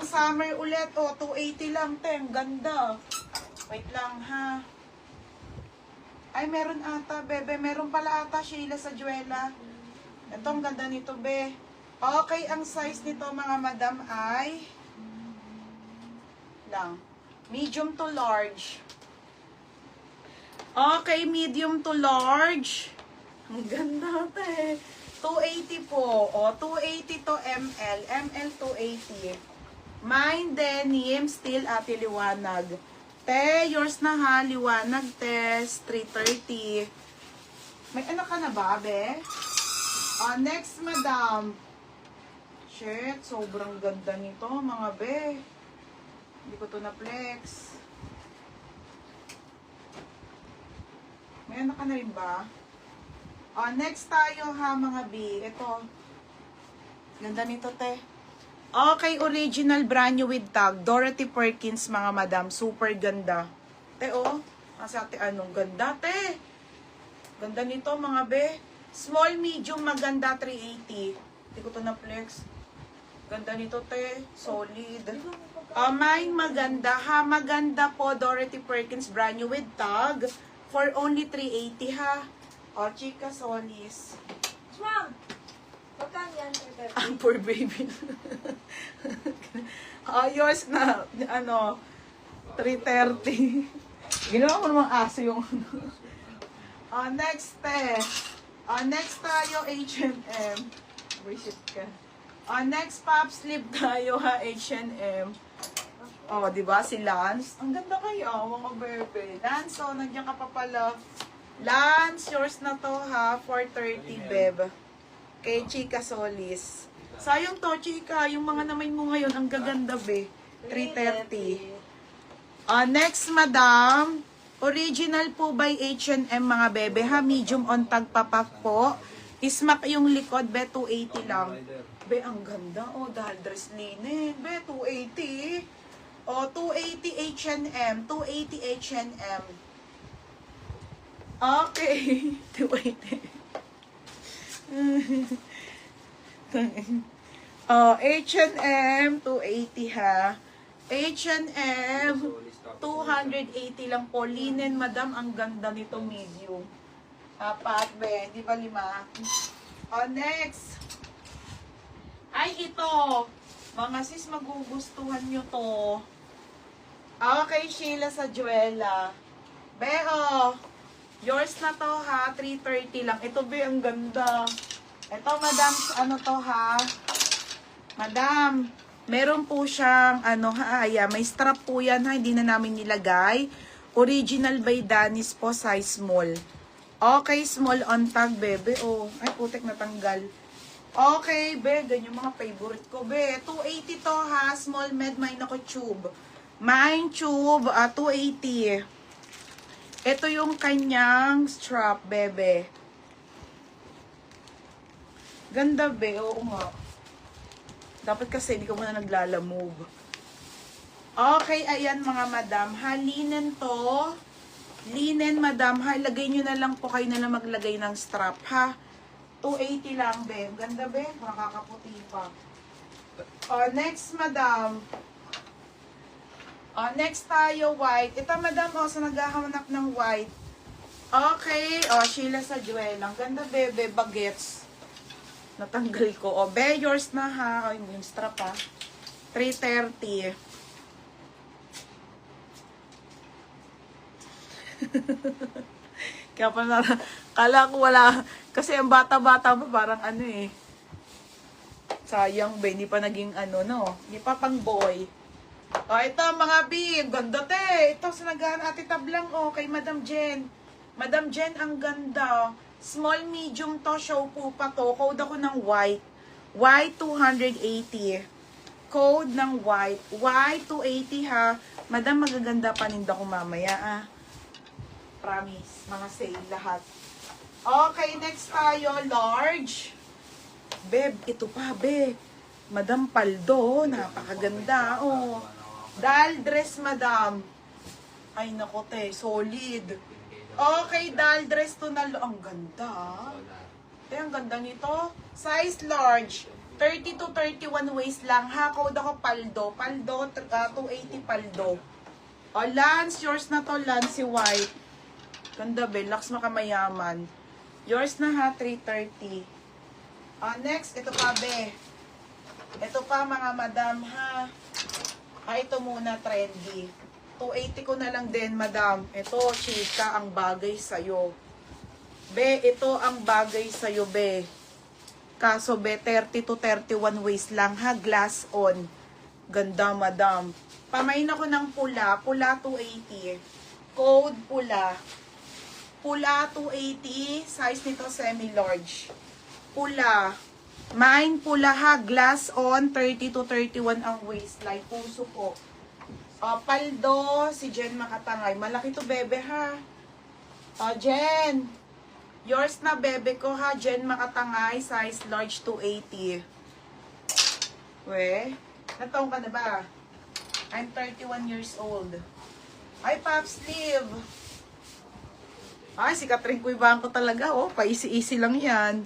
summer ulit. O, 280 lang, te. Ang ganda. Wait lang, ha. Ay, meron ata, bebe. Meron pala ata, Sheila, sa Juela. Ito, ang ganda nito, be. Okay, ang size nito, mga madam, ay lang. Medium to large. Okay, medium to large. Ang ganda, te. 280 po. O, 280 to ML. ML 280. Mine denim, still ate liwanag. Te, yours na ha, liwanag, test. 330. May ano ka na ba, be? O, next, madam. Shit, sobrang ganda nito, mga be. Hindi ko to na-flex. May ano ka na rin ba? Next tayo ha, mga B. Ito. Ganda nito, te. Okay, original brand new with tag. Dorothy Perkins, mga madam. Super ganda. Te, oh. Nasa ate, anong ganda, te. Ganda nito, mga be. Small, medium, maganda, 380. Hindi ko to na-flex. Ganda nito, te. Solid. Mine maganda ha. Maganda po, Dorothy Perkins, brand new with tag. For only 380 ha. O, chika solis. Ma'am, magkano yan? Ang poor baby. Yours na, ano, 330. Ginawa ko namang aso yung ano. Next, next tayo, H&M. Visit ka. Next, pop sleeve tayo ha, H&M. Di ba si Lance? Ang ganda kayo, mga bebe. Lance, nandiyan ka pa pala. Lance, yours na to ha, 430, beb. Kay Chika Solis. Sayang to, Chika. Yung mga naman mo ngayon, ang gaganda, be. 330. Next, madam. Original po by H&M, mga bebe ha. Medium on tag papak po. Ismak yung likod, be. 280 lang. Be, ang ganda. Dahil dress linen. Be, 280. 280 H&M. 280 H&M. Okay. 280. H&M 280 ha. H&M 280 lang po. Linen, madam. Ang ganda nito, medium. Apat, be. Di ba 5? Next. Ay, ito. Mga sis, magugustuhan nyo to. Okay, Sheila sa Juela. Beho. Yours na to ha, 330 lang. Ito be, ang ganda. Ito, madam, ano to ha? Madam, meron po siyang, ano ha, may strap po yan ha, hindi na namin nilagay. Original by Danis po, size small. Okay, small on tag, bebe. Ay, putek natanggal. Okay, be, ganyan yung mga favorite ko, be. 280 to ha, small med, mine ako tube. Mine tube, 280. Ito yung kanyang strap, bebe. Ganda, be. Oo nga. Dapat kasi hindi ko muna naglalamove. Okay, ayan mga madam. Ha, linen to. Linen, madam. Ha, ilagay nyo na lang po kayo na lang maglagay ng strap, ha. 280 lang, be. Ganda, be. Makakaputi pa. Next, madam. Next tayo, white. Ito, madam, sa naghahanap ng white. Okay. Sheila sa Joel. Ang ganda, bebe. Bagets. Natanggal ko. Be, yours na, ha. Yung strap, ha. 330. Kaya pa kala ko wala. Kasi ang bata-bata pa, parang ano eh. Sayang, be. Hindi pa naging ano, no. Hindi pa pang boy. Ito mga B, ganda te. Ito sa nagahan ate tablang kay Madam Jen. Madam Jen, ang ganda. Small, medium to, show po pa to. Code ako ng white. White 280. Code ng white. White 280 ha. Madam, magaganda paninda ko mamaya Promise. Mga sale lahat. Okay, next tayo. Large. Beb, ito pa, beb. Madam Paldo, napakaganda. Dal dress, madam. Ay, nako, te. Solid. Okay, dal dress to na. Ang ganda. Te, ang ganda nito. Size large. 30 to 31 waist lang ha. Code ako paldo. Paldo, 280 paldo. O, Lance, yours na to, Lance, si white. Ganda, be. Laks makamayaman. Yours na ha, 330. Next, ito pa, be. Ito pa, mga madam, ha. Ito muna, trendy. 280 ko na lang din, madam. Ito, chika, ang bagay sa'yo. Be, ito ang bagay sa'yo, be. Kaso, be, 30 to 31 waist lang, ha. Glass on. Ganda, madam. Pamain ako ng pula. Pula, 280. Code, pula. Pula, 280. Size nito, semi-large. Pula. Mine, pula ha. Glass on, 30 to 31 ang waistline. Puso po. Paldo, si Jen Makatangay. Malaki to, bebe, ha. Jen. Yours na, bebe ko, ha. Jen Makatangay. Size large, 280. We. Nataong ka na ba? I'm 31 years old. Ay, pop sleeve. Ay, si Catherine Cuivan ko talaga, oh. Pa-easy-easy lang yan.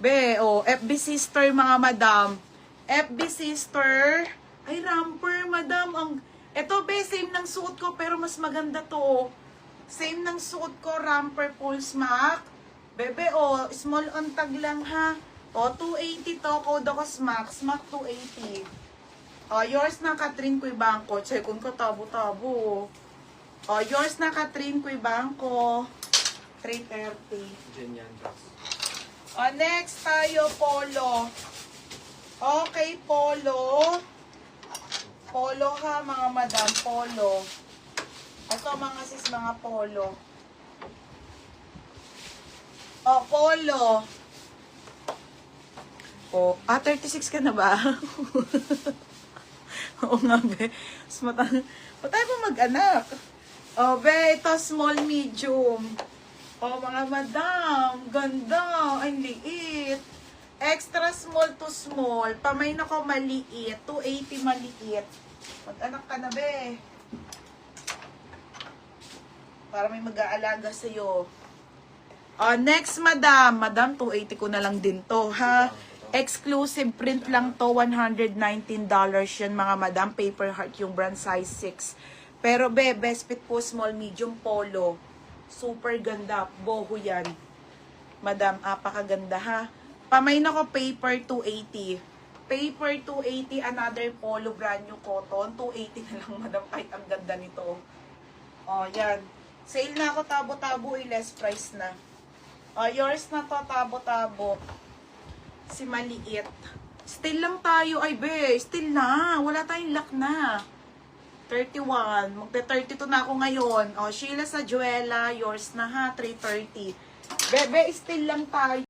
Be, oh, FB sister, mga madam. FB sister. Ay, ramper, madam. Ito, be, same ng suot ko, pero mas maganda to. Same ng suot ko, ramper full smack. Bebe, oh, small on tag lang, ha. Oh, 280 to, code ako smack. Smack 280. Oh, yours na, Catherine Cuivan ko. Second ko, tabo-tabo. Oh, yours na, Catherine Cuivan ko. 330. Ganyan, Dax. Next tayo, polo. Okay, polo. Polo ha, mga madam, polo. Ito, mga sis, mga polo. Polo. 36 ka na ba? Oo nga, be. Patay pa mag-anak. Be, ito, small, medium. Mga madam, ganda, ang liit. Extra small to small. Pamain ako maliit. 280 maliit. Mag-anak ka na, be. Para may mag-aalaga sa'yo. Next, madam. Madam, 280 ko na lang din to, ha? Exclusive print lang to. $119 yan, mga madam. Paper heart yung brand, size 6. Pero, be, best fit po, small, medium, polo. Super ganda. Boho yan. Madam, apakaganda, ha? Pamain ako paper 280. Paper 280, another polo brand new cotton. 280 na lang, madam. Kahit ang ganda nito. Yan. Sale na ako, tabo-tabo. Less price na. Yours na to, tabo-tabo. Si maliit. Still lang tayo. Ay, be. Still na. Wala tayong lock na. 31. Magte-32 na ako ngayon. Sheila Sajuela, yours na ha, 330. Bebe, still lang tayo.